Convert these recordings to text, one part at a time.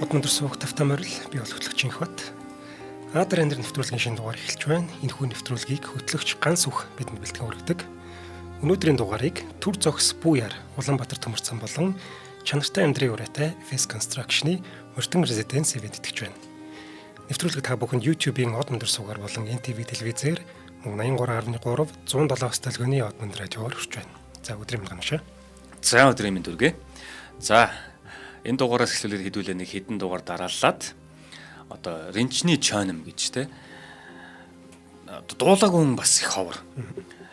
Өдөр суух тавтай морил би бол хөтлөгч Инхбат. Аадар андэр нэвтрүүлгийн шинэ дугаар эхэлж байна. Энэ хүн нэвтрүүлгийг хөтлөгч ганц үх бидэнд бэлтгэн өргөдөг. Өнөөдрийн дугаарыг төр зогс Буяар Улаанбаатар төмөрцөн болон чанартай амьдрын ураатай Face Construction-ы Мөртөн резиденц итгэж байна. Нэвтрүүлэг та бүхэнд YouTube-ийн од өндөр суугаар болон NTV телевизээр 83.3 107 сталганы од өндөр радиоор хүрч байна. За өдрийн мэнд гоншаа. За өдрийн мэнд хүргэе. За энэ дугаараас эхлүүлээд хэдүүлээ нэг хэдэн дугаар дарааллаад одоо ренчний чойном гэж те дуулаагүй хүн бас их ховор.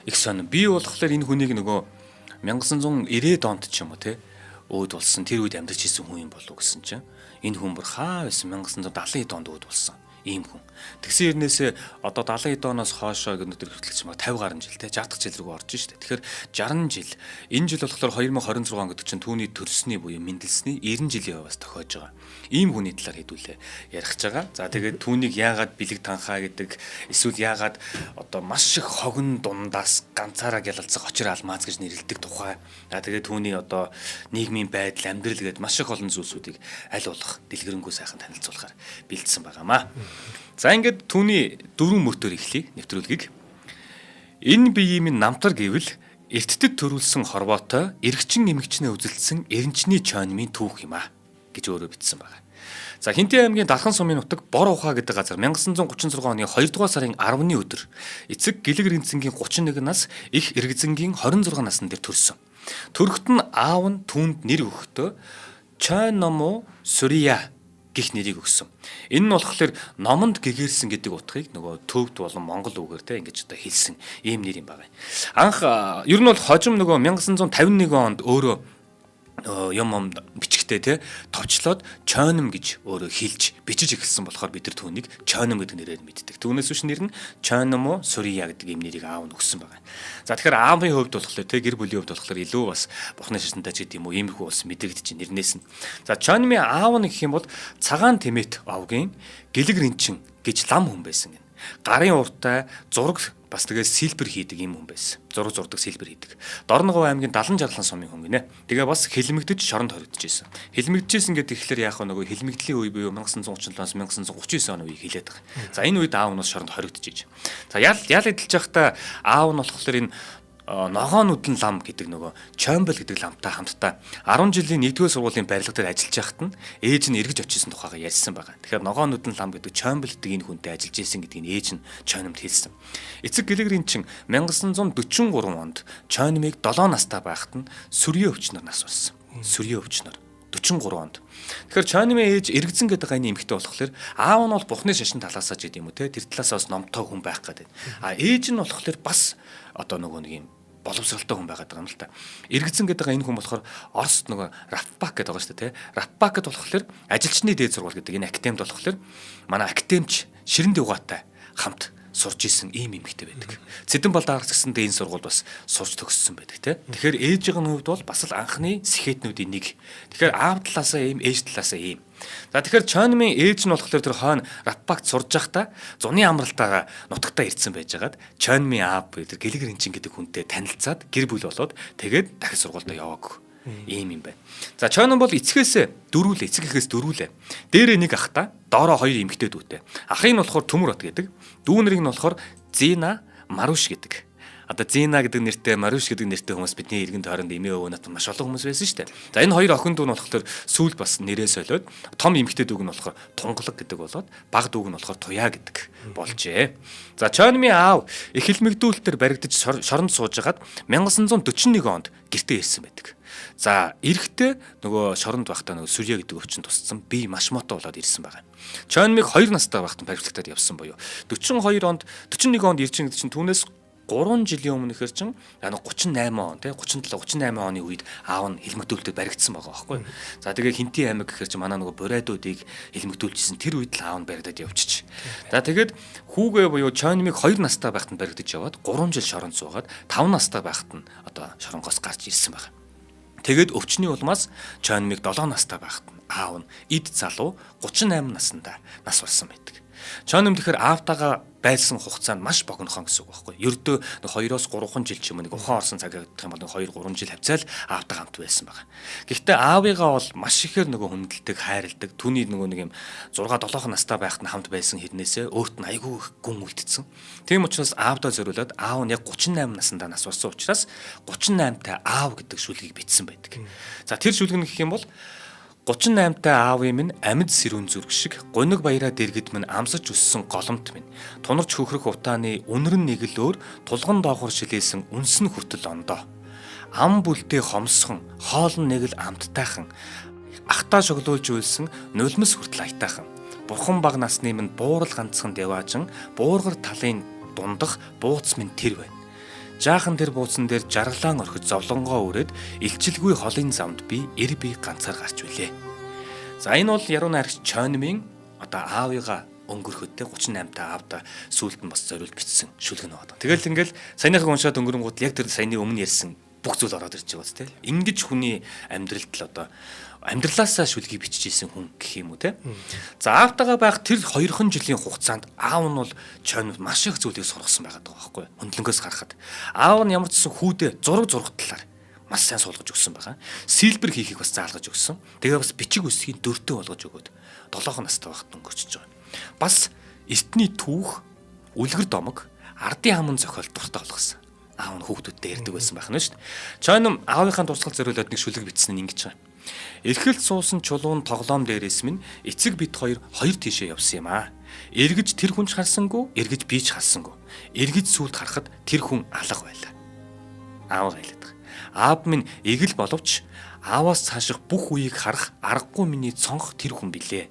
Их сонь. Би болохоор энэ хүнийг нөгөө 1990-ад онд ч юм уу те өөд болсон тэр үед амьдарч ирсэн хүн юм болов гэсэн чинь энэ хүн бүр хаа байсан 1970-ад онд өөд болсон ийм хүн. Тэгсэн хэрнээсээ одоо 70-ад оноос хоошоо өнөөдөр хүртэлч маа 50 гаруй жил те 60 дахь жил рүү орж штэ. Тэгэхээр 60 жил. Энэ жил болохоор 2026 он гэдэг чинь түүний төрсний буюу мэндэлсний 90 жилийн хувьас тохиож байгаа. Ийм хүний талаар хэдүүлээ ярих гэж байгаа. За тэгээд түүнийг яагаад бэлэг танхаа гэдэг эсвэл яагаад одоо маш их хогн дундаас ганцаараа гялалцах очир алмаз гэж нэрлэдэг тухай. За тэгээд түүний одоо нийгмийн байдал, амьдрал гэдэг маш их олон зүйлсүүдийг аль болох дэлгэрэнгүй сайхан танилцуулахаар бэлдсэн байгаамаа. За ингээд түүний дөрвөн мөртөөр эхлэе нэвтрүүлгийг. Энэ биеийн минь намтар гэвэл эрттэд төрүүлсэн хорвоотой эргчин эмгчнээ үзэлдсэн эренчний чойнмын түүх юм а гэж өөрөө бичсэн байна. За Хинтээ аймгийн Дархан сумын нутаг Бор ухаа гэдэг газар 1936 оны 2 дугаар сарын 10-ны өдөр эцэг Гэлэг Ринцэнгийн 31 нас, их Эргэзэнгийн 26 насны дээр төрсөн. Төрөхт нь аав нь түүнд нэр өгөхдөө Чойномо Сүрия гэх нэрийг өгсөн. Энэ нь болохоор номонд гэгэрсэн гэдэг утгыг нөгөө төвд болон монгол үгээр те ингэж одоо хэлсэн ийм нэр юм байна. Анх ер нь бол хожим нөгөө 1951 онд өөрөө юм бичгтээ те товчлоод чойном гэж өөрөө хэлж бичиж эхэлсэн болохоор бид нар түүнийг чойном гэдэг нэрээр мэддэг. Түүнээс биш нэр нь Чойномо Сүрия гэдэг ийм нэрийг аав нь өгсөн байна. За тэгэхээр аавын хувьд болохоор те гэр бүлийн хувьд болохоор илүү бас бухны шашинтай ч гэдэм үү иймэрхүү бас мэдрэгдэж нэрнээс нь. За Чойномын аав нь гэх юм бол цагаан тэмэт овгийн Гэлэг Ринчин гэж лам хүн байсан гэнэ. Гарын урттай зураг бас тэгээд сэлбэр хийдэг юм хүн байсан. Зураг зурдаг сэлбэр хийдэг. Дорногов аймгийн Далан Жарлан сумын хүн гинэ. Тэгээ бас хилмигдэж шоронд хоригдож байсан. Хилмигдэжсэн гэдэг ихлээр яах вэ нөгөө хилмигдлийн үе буюу 1937-аас 1939 оны үеийг хэлээд байгаа. За энэ үед аав нь бас шоронд хоригдож иж. За ял эдэлж байхдаа аав нь болохоор энэ ногоон нүдэн лам гэдэг нөгөө Чоймбол гэдэг ламтай хамтдаа 10 жилийн 1-р сургуулийн барилга дээр ажиллаж байхад нь ээж нь эргэж очижсэн тухайга ярьсан байгаа. Тэгэхээр ногоон нүдэн лам гэдэг Чоймбол гэдэг энэ хүнтэй ажиллаж исэн гэдгийг ээж нь Чойномд хэлсэн. Эцэг Гэлэг Ринчин 1943 онд Чойномыг 7 настай байхад нь сүрье өвчнөр нас болсон. Сүрье өвчнөр 43 онд. Тэгэхээр Чойномын ээж Эргэзэн гэдэг гайны эмэгтэй болохоор аав нь бол бухны шашин талаасаа ч гэдэм үү те тэр талаасаа бас номтой хүн байх гэдэг. Ээж нь болохоор бас одоо нөгөө нэг юм боловсралтай хүн байгаад байгаа юм л та. Эргэзэн гэдэг энэ хүн болохоор Оросд нөгөө Рафпак гэдэг байгаа шүү дээ, тэ. Рафпак гэдэг болохоор ажилчны дээд сургууль гэдэг энэ академид болохоор манай академич Ширэн Дугаатай хамт сурж исэн ийм эмэгтэй байдаг. Цэдэн бол даарах гэсэндээ энэ сургууль бас сурч төгссөн байдаг, тэ. Тэгэхээр ээжийн хувьд бол бас л анхны сэхэтнүүдийн нэг. Тэгэхээр аав талаасаа ийм, ээж талаасаа ийм. За тэгэхээр Чойномын ээж нь болохоор тэр хойно Рафпакт сурж байхдаа зуны амралтайгаа нутагтаа ирсэн байжгаад Чойномын аав тэр Гэлэг Ринчин гэдэг хүнтэй танилцаад гэр бүл болоод тэгээд дахин сургуультай яваагүй. Ийм юм байна. За Чойном бол эцгээс дөрвөлээ, эцэг эхээс дөрвөлээ. Дээрээ нэг ахта, доороо хоёр эмэгтэй дүүтэй. Ахын нь болохоор Төмөр бат гэдэг. Дүүнэрийг нь болохоор Зина Маруш гэдэг. Одоо Зина гэдэг нэртэй, Маруш гэдэг нэртэй хүмүүс бидний иргэн тойронд эмээ өвөө нат маш олон хүмүүс байсан шүү дээ. За энэ хоёр охин дүү нь болохоор сүүл бас нэрээ солиод том эмэгтэй дүүг нь болохоор Тунгалаг гэдэг болоод баг дүүг нь болохоор Туяа гэдэг болжээ. За Чойномын аав их хилмигдүүлэлтээр баригдаж шоронд сууж хагаад 1941 онд гэртээ ирсэн байдаг. За эрэхтээ нөгөө шоронд байхдаа нөгөө Сүрье гэдэг өвчин тусцсан би маш мотоо болоод ирсэн байгаа. Чойномыг 2 настай байхад баримтлагтаад явсан буюу 41 онд ирж байгаа чинь түүнээс 3 жилийн өмнөхөр чинь 38 он тий 38 оны үед аав нь хилмигдүүлэлтэд баригдсан байгаа байхгүй. За тэгээ Хинтээ аймаг гэхэр чинь манай нөгөө бурайдуудыг хилмигдүүлжсэн тэр үед л аав нь баригдаад явчих. За тэгээд хүүгээ буюу Чойномыг 2 настай байхад нь баригдаж яваад 3 жил шоронд суугаад 5 настай байхад нь одоо шоронгоос гарч ирсэн байна. Тэгээд өвчний улмаас Чойномыг 7 настай байхад нь аав нь эд залуу 38 наснда нас барсан байдаг. Чоном тэгэхээр аавтайгаа байсан хугацаа нь маш богинохон гэсэн үг байхгүй. Ердөө 2-оос 3 жил ч юм уу нэг ухаан орсон цаг гэх юм бол 2-3 жил хавцаал аавтайгаа хамт байсан байгаа. Гэхдээ аавыгаа бол маш ихээр хүндэлдэг, хайрладаг. Түүний нэг юм 6-7 настай байхад нь хамт байсан хэрнээсээ өөрт нь айгүй их гүн үлдсэн. Тийм учраас аавдаа зориулаад аав нь яг 38 наснда нас барсан учраас 38-тай аав гэдэг шүлгийг бичсэн байдаг. За тэр шүлэг нь гэх юм бол 38-тай аавын минь амьд сэрүүн зүрх шиг гуниг баяраа дэргэд минь амсаж өссөн голомт минь тунарч хөхрөх утааны үнэрн нэг л өөр тулган доогор шилээсэн үнсэн хүртэл ондоо ам бүлдээ хомсхон хоол нь нэг л амттайхан ахтаа шоглуулж үйлсэн нулимс хүртэл аятайхан бурхан баг насны минь буурал ганцхан дэваажин буургар талын дундах бууц минь тэр байна. Жаахан тэр бууцсан дээр жаргалаан орхиж зовлонгоо өрөөд илчилгүй холын замд би эр би ганцаар гарч билээ. За энэ бол яруу найрагч Чонмын одоо аавыгаа өнгөрөхөдтэй 38-тай аавда сүүлд нь бас зориулж бичсэн шүлэг нь байна. Тэгэл ингээл саяныхаа уншаад өнгөрөнгүүд яг тэр саяны өмнө ярьсан бүх зүйл ороод ирж байгаа үст те. Ингиж хүний амьдралд л одоо амьдралаасаа шүлгийг бичижсэн хүн гэх юм уу те. За аавтайгаа байх тэр 2хан жилийн хугацаанд аав нь бол Чон маш их зүйлийг сургасан байгаа байхгүй. Хөндлөнгөөс гарахад аав нь ямар ч гэсэн хүүдээ зураг талаар маш сайн суулгаж өгсөн байгаа. Силбэр хийхийг бас заалгаж өгсөн. Тэгээ бас бичиг үсгийн дөртөө болгож өгөөд 7 настай байхад өнгөрчихөж байгаа. Бас эртний түүх, үлгэр домог, ардын хамын зохиол дуртай болгосон. Аав нь хүүхдүүдтэй ярьдаг байсан байх нь шүү дээ. Чоном аавынхаа дурсгал зориулаад нэг шүлэг бичсэн нь ингэж байгаа. Эрхэлт суусан чулуун тоглоом дээрээс минь эцэг бит хоёр тийшээ явсан юм аа. Эргэж тэр хүн ч харсангүй, эргэж би ч харсангүй. Эргэж сүлд харахад тэр хүн алга байлаа. Аав гайлаад байгаа. Аав минь эгэл боловч ааваас цааших бүх үеийг харах аргагүй миний цонх тэр хүн билээ.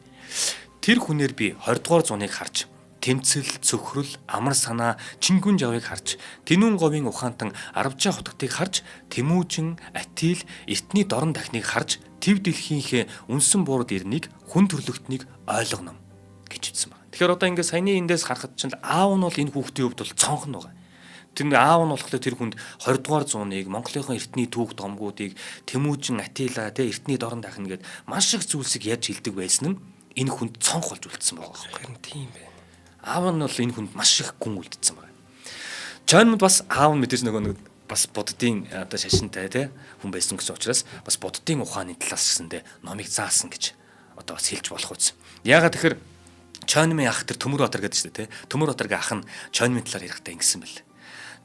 Тэр хүнээр би 20 дугаар зууныг харж тэмцэл, цөхрөл, амар санаа, чингүн жавыг харж, тэнүүн говийн ухаантан арвжаа хутгтыг харж, тэмүүжин, атил, эртний дорн дахныг харж, тэв дэлхийнхээ үнсэн буурд ирнийг, хүн төрлөختнийг ойлгоно гэж хэлсэн байна. Тэгэхээр одоо ингээд саяны эндээс харахад чинь аав нь бол энэ хүүхдийн хувьд бол цонхон байгаа. Тэр аав нь болохоор тэр хүнд 20 дугаар зууныг, Монголынхон эртний түүх домгуудыг, тэмүүжин, атила, эртний дорн дахна гэд маш их зүйлсийг яаж хэлдэг байсан нь энэ хүнд цонх болж үлдсэн байгаа байхгүй. Харин тийм байна. Аав нь бол энэ хүнд маш их гүн үлдсэн байна. Чонмд бас аав нь мэдээж нэг бас буддийн одоо шашинтай те хүн байсан гэсэн учраас бас буддийн ухааны талаас гэсэндээ номыг заасан гэж одоо бас хэлж болох үз. Яагаад тэгэхээр Чонмын ах тэр Төмөр Батар гэдэг шүү дээ те. Төмөр Батаргийн ах нь Чонмын талаар ярихдаа ингэсэн бэл.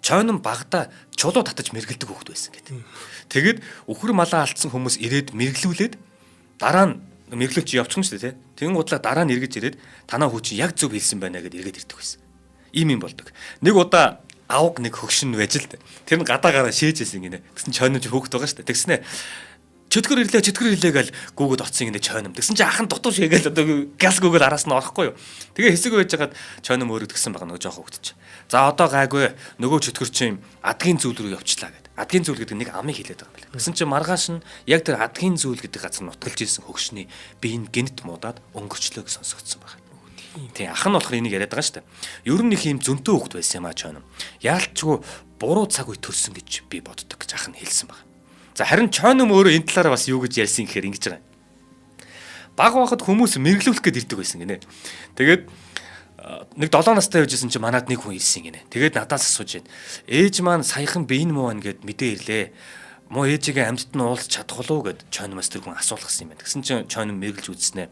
Чонм багада чулуу татаж мэргэлдэг хүүхэд байсан гэдэг. Тэгэд өхөр малаа алдсан хүмүүс ирээд мэрглүүлээд дараа нь мэрлүүч явчихна шүү дээ тий. Тэгэн гутлаа дараа нь эргэж ирээд танаа хүү чи яг зөв хэлсэн байна гэдээ эргээд ирдэг байсан. Ийм юм болдог. Нэг удаа авг нэг хөгшин байж л тэр нь гадаа гараа шээжсэн гинэ. Тэгсэн чойнож хөөхд байгаа шүү дээ. Тэгснэ чөтгөр ирлээ гэл гүгөд оцсон гинэ чойном. Тэгсэн чи ахын дутуу шээгээл одоо газ гүгэл араас нь орохгүй юу. Тэгээ хэсэг байж хагаад чойном өөрөө тэгсэн байгаа нөгөө жоох хөвгдөж. За одоо гайгүй нөгөө чөтгөр чинь адгийн зүйл рүү явчлаа гэдэг. Адгийн зүйл гэдэг нэг амыг хэлээд байгаа юм байна. Гэсэн чинь маргааш нь яг тэр адгийн зүйл гэдэг газар нутгалж ирсэн хөгшний биеийн гинт муудаад өнгөрчлөө гэж сонсогдсон байна. Тийм ах нь болохоор энийг яриад байгаа шүү дээ. Ер нь их юм зөнтөө хөвгт байсан юм аа чойном. Яалтчгүй буруу цаг үе төрсөн гэж би боддог гэж ах нь хэлсэн байна. За харин чойном өөрөө энэ талаараа бас юу гэж ярьсан гэхээр ингэж байгаа. Баг байхад хүмүүс мэрглүүлэх гээд ирдэг байсан гинэ. Тэгээд нэг 7 настай байжсэн чинь манад нэг хүн ирсэн гинэ. Тэгээд надаас асууж байна. Ээж маань саяхан биен муу байна гэд мэдээ ирлээ. Муу ээжигээ амьдт нь уулзах чадах болов гэд чойномоос тэр хүн асуулгасан юм байна. Тэгсэн чинь чойном мэргэлж үзснэ.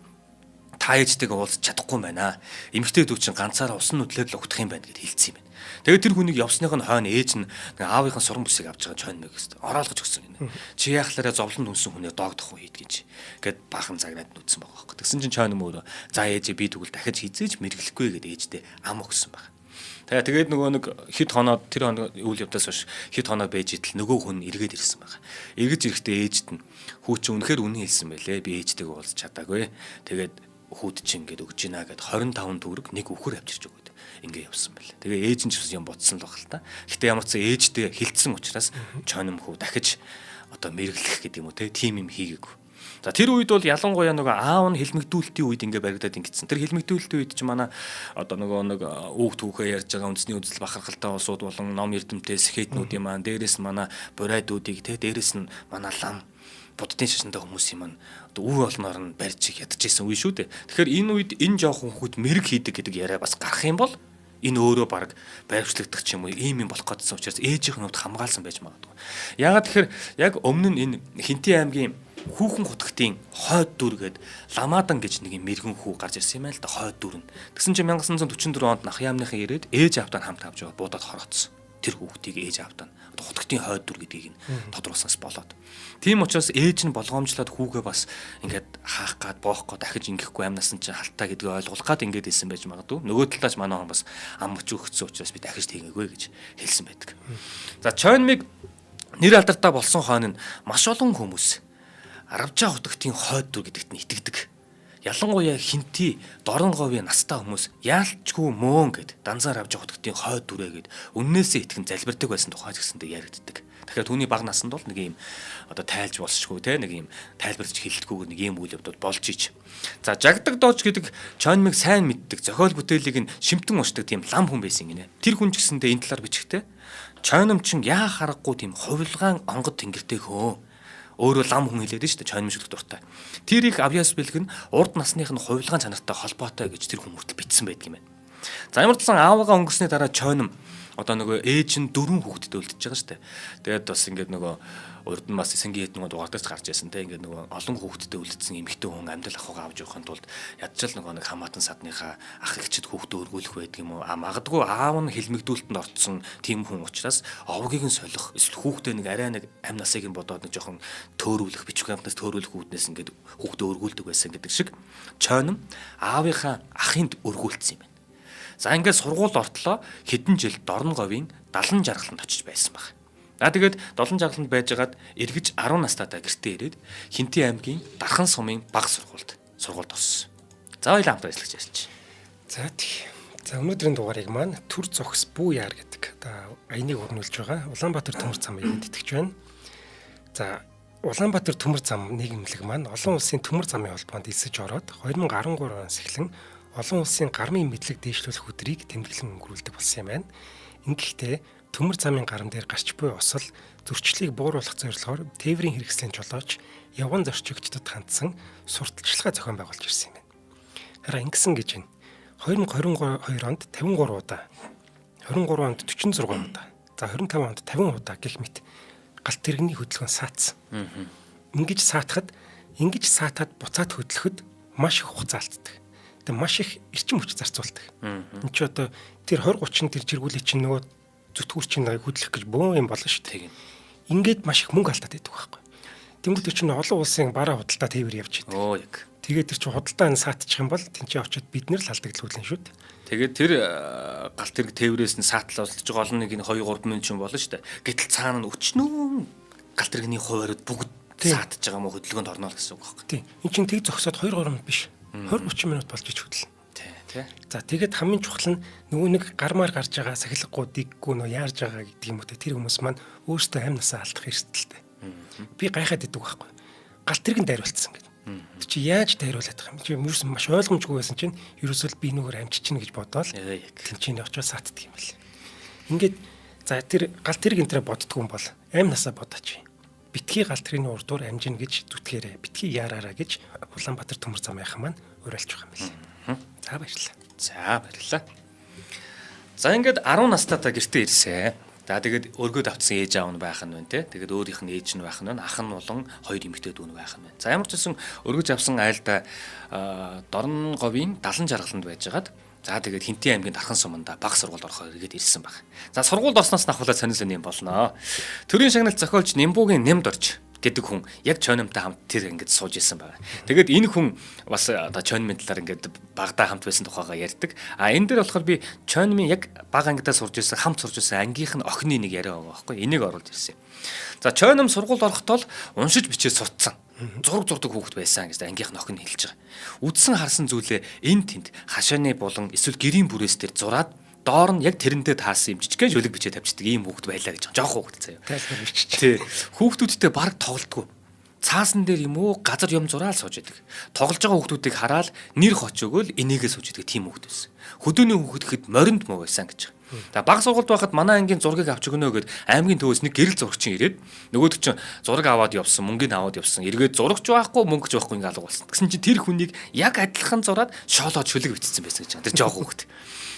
Та ээжтэйгээ уулзах чадахгүй юм байна. Эмэгтэй дүү чинь ганцаараа усан нүдлээд л угтах юм байна гэд хэлсэн юм байна. Тэгээд тэр хүнийг явсных нь хойно ээж нь аавынхаа суран бүсийг авч байгаа чойномыг гэсэн. Ороолгож өгсөн юм. Чи яахлаараа зовлон дүнсэн хүнээ доогдох уу хийд гэж. Гэт баахан загнаад нүдсэн байгаа байхгүй. Тэгсэн чинь чойном өөрөө за ээжээ би тэгвэл дахиж хизээж мэрэглэхгүй гэд ээжтэй ам өгсөн байна. Тэгээд нөгөө нэг хэд хоноод тэр хоног үйл явдлаас хойш хэд хоноо байж идэл нөгөө хүн эргээд ирсэн байна. Эргэж ирэхдээ ээжд нь хүү чи үнэхээр үнэн хэлсэн байлээ. Би ээжтэйгээ уулзч чадаагүй. Тэгээд хүүд чи ингээд өгж гинэ гэд 25 төгрөг нэг үхэр авчирч өгөөд ингээ явсан байлаа. Тэгээ ээж нь ч юм бодсон л баг л та. Гэтэ ямар ч ээжтэй хилцсэн учраас чойном хүү дахиж одоо мэрэглэх гэдэг юм уу те тим юм хийгээгүй. За тэр үед бол ялангуяа нөгөө аав нь хэлмэгдүүлэлтийн үед ингээ баригдаад ингэсэн. Тэр хэлмэгдүүлэлтийн үед ч манай одоо нөгөө нэг өг түүхээ ярьж байгаа үндэсний үзэл бахархалтай улсууд болон ном эрдэмтдээ сэхэтнүүд юм аа. Дээрээс нь манай бурайдуудыг те дээрээс нь манай лам буддын шашинтай хүмүүсийн маань одоо үе олноор нь барьж ядчихсан үе шүү дээ. Тэгэхээр энэ үед энэ жоохон хүүхэд мэрэг хийдэг гэдэг яриа бас гарах юм бол энэ өөрөө баг байвчлагдах ч юм уу ийм юм болох гэдсэн учраас ээжийнх нь хувьд хамгаалсан байж магадгүй. Яагаад тэгэхээр яг өмнө нь энэ Хинтээ аймгийн хүүхэн хутгтын хойд дүр гээд Ламадан гэж нэг юм мэрэгэн хүү гарч ирсэн юм байна л да, хойд дүр нь. Тэгсэн чинь 1944 онд Нах яамныхан ирээд ээж аавтаа хамт авч яваад буудаад хороцсон. Тэр хүүхдийг ээж аавтаа одоо хутгтын хойд дүр гэдгийг нь тодруулснаас болоод. Тийм учраас ээж нь болгоомжлоод хүүгээ бас ингээд хаах гад боох гад дахиж ингэхгүй амнаас нь чинь халтаа гэдгийг ойлгуулах гад ингээд хэлсэн байж магадгүй. Нөгөө талаач манай хүн бас ам мөч өгсөн учраас би дахиж тийгээгүй гэж хэлсэн байдаг. За Чойнмыг нэр алдартай болсон хойно нь маш олон хүмүүс Аравжаа хутгтын хойд дүр гэдэгт нь итгэдэг. Ялангуяа Хинти, Дорон говийн настай хүмүүс яалтчгүй мөөн гэд данзаар Аравжаа хутгтын хойд дүрээ гэд үннээсээ итгэн залбирдаг байсан тухай гэсэндээ яригддаг. Тэгэхээр түүний бага насанд бол нэг юм одоо тайлж болсшгүй те нэг юм тайлбарч хэлэлтгүйгээр нэг юм үйл явдал болж ич. За Жагдаг дооч гэдэг Чойнмыг сайн мэддэг, зохиол бүтээлийг нь шимтэн уншдаг тийм лам хүн байсан гинэ. Тэр хүн ч гэсэндээ энэ талаар бичгтээ Чойном чин яа харахгүй тийм хувилгаан онгод тэнгэртэй хөө. Өөрөө лам хүн хэлээд шүү дээ Чойном шиг дуртай. Тэр их авьяас бэлгэн урд насных нь хувилгаан чанартай холбоотой гэж тэр хүн хүртэл бичсэн байдаг юм байна. За ямар ч сан аавгаа өнгөрсний дараа Чойном одоо нөгөө ээж нь 4 хүүхэдтэй үлдчихэж байгаа шүү дээ. Тэгээд бас ингээд нөгөө урд нь бас эсэнгийн хэдэн дугаартаас гарч ирсэн те ингээд нөгөө олон хүүхэдтэй үлдсэн эмэгтэй хүн амьдрал ахуйгаа авч явахын тулд ядчил нөгөө нэг хамаатан садныхаа ах эгчд хүүхдээ өргүүлэх байдаг юм уу? Магадгүй аав нь хилмигдүүлэлтэнд орцсон тийм хүн учраас овгийг нь солих эсвэл хүүхдээ нэг арай нэг амь насыг нь бодоод нэг жоохон төөрүүлэх бичиг амтнаас төөрүүлэх үүднээс ингээд хүүхдээ өргүүлдэг байсан гэдэг шиг Чойном аавынхаа ахынд өргүүлсэн юм байна. За ингээд сургууль ортлоо хэдэн жил Дорн говийн далан жаргаланд очиж байсан баг. Тэгээд долон жаргаланд байжгаад эргэж 10 настайдаа гэртээ ирээд Хинтээ аймгийн Дархан сумын бага сургуульд орсон. За хоёул хамт ажиллаж ярьж. За тий. За өнөөдрийн дугаарыг маань төр зохис бүү яар гэдэг одоо аяныг өрнүүлж байгаа Улаанбаатар төмөр замыг итгэж байна. За Улаанбаатар төмөр зам нийгэмлэг маань олон улсын төмөр замын холбоонд элсэж ороод 2013 оноос эхлэн олон улсын гармын мэдлэг дэвшлүүлэх өдрийг тэмдэглэн өнгөрүүлдэг болсон юм байна. Ингэхдээ төмөр замын гарам дээр гарч буй осол зөрчлийг бууруулах зорилгоор тээврийн хэрэгслийн жолооч явган зорчигчдод хандсан сурталчилгаа зохион байгуулж ирсэн юм байна. Хараа ингэсэн гэж байна. 2022 онд 53 удаа, 23 онд 46 удаа, за 25 онд 50 удаа гэх мэт галт тэрэгний хөдөлгөөн саацсан. Ингэж саатаад буцаад хөдлөхөд маш их хугацаа алддаг. Тэгээ маш их эрчим хүч зарцуулдаг. Энд чи одоо тэр 20-30 тэр жиргүүлээ чинь нөгөө зүтгүүр чинь хөдлөх гэж бөөн юм болно шүү дээ. Ингээд маш их мөнгө алдаад байдаг байхгүй. Тэнгүүд чинь олон улсын бараа худалдаа тээвэр явж идэг. Оо яг. Тэгээд тэр чинь худалдаа нь саатчих юм бол тэнцээ очиод бид нэр л алдагдлуулна шүү дээ. Тэгээд тэр галт тэрэг тээврээс нь саатлаа устж байгаа олон нэг 2-3 минут ч юм болно шүү дээ. Гэтэл цаана нь өчнөө галт тэрэгний хуваард бүгд саатж байгаа мó хөдөлгөөнд орно л гэсэн үг байхгүй. Тийм. Энд чинь тэг зогсоод 2-3 минут биш. 20-30 минут болж ич хөдлөн. Тий. За тэгээд хамгийн чухал нь нөгөө нэг гармаар гарч байгаа сахилгагүй диггүй нөө яарж байгаа гэдэг юм уу тэр хүмүүс маань өөрсдөө амь насаа алдах эрсдэлтэй. Би гайхаад идэг байхгүй. Галт тэрэг нь дайруулсан гэдэг. Тэр чи яаж дайруулад байгаа юм? Чи юусэн маш ойлгомжгүй байсан чинь ерөөсөө би нүгээр амжиж чинь гэж бодоол. Тэнцэн очоод саатдаг юм бэл. Ингээд за тэр галт тэрэг энтрэ боддггүй юм бол амь насаа бодооч. Битгий галт тэрэгний урдуур амжина гэж зүтгээрээ. Битгий яараараа гэж Улаанбаатар төмөр замынхан маань уриалж байгаа юм бэл. За баярлалаа. За баярлалаа. За ингээд 10 настайдаа гэртээ ирсэн. За тэгээд өргөд авцсан ээж аав нь байх нь байна те. Тэгээд өөрийнх нь ээж нь байх нь байна. Ах нь болон хоёр эмэгтэй дүү нь байх нь байна. За ямар ч гэсэн өргөж авсан айлда Дорн говийн далан жаргаланд байжгаад за тэгээд Хинтээ аймгийн Дархан суманда бага сургуульд орохоор иргэд ирсэн баг. За сургуульд орсноос нахвалаад сонирхол юм болноо. Төрийн шагналт зохиолч Нимбугийн Нэмд орж гэдэг хүн яг Чойномтой хамт тэр ингээд сууж исэн байгаа. Тэгээд энэ хүн бас одоо Чойномын талаар ингээд багада хамт байсан тухайгаа ярьдаг. Энэ дээр болохоор би Чойномын яг бага ангидаа сурж исэн хамт сурж исэн ангийнх нь охины нэг яриа байгаа байхгүй. Энийг оруулж ирсэн. За Чойном сургуульд орохдоо уншиж бичиж сурцсан. Зураг зурдаг хүүхэд байсан гэж ангийнх нь охин хэлж байгаа. Үдсэн харсан зүйлээ эн тэнд хашааны булан эсвэл гэрийн бүрээс дээр зураад доор нь яг тэрэндээ таасан юм жижигхэн жөлөг бичээ тавьчихдаг ийм хүүхэд байлаа гэж. Жоох хүүхэд заяа. Тайлбар бичиж. Тий. Хүүхдүүдтэй баг тоглолтгүй. Цаасан дээр юм уу газар юм зураал сууж идэг. Тоглож байгаа хүүхдүүдийг хараад нэр хоч өгөөл энийгээ сууж идэг тийм хүүхэд байсан. Хөдөөний хүүхэд гэхэд моринд муу байсан гэж. За баг сургуульд байхад манай ангийн зургийг авч өгнө гэд аймгийн төвөөс нэг гэрэл зурагчин ирээд нөгөөд чинь зураг аваад явсан, мөнгөний аваад явсан. Эргээд зурагч байхгүй, мөнгөч байхгүй ингээ алга болсон. Тэгсэн чинь тэр хүнийг яг адилхан зураад шоолоод шүлэг бичсэн байсан гэж байна. Тэр жоох хүүхэд.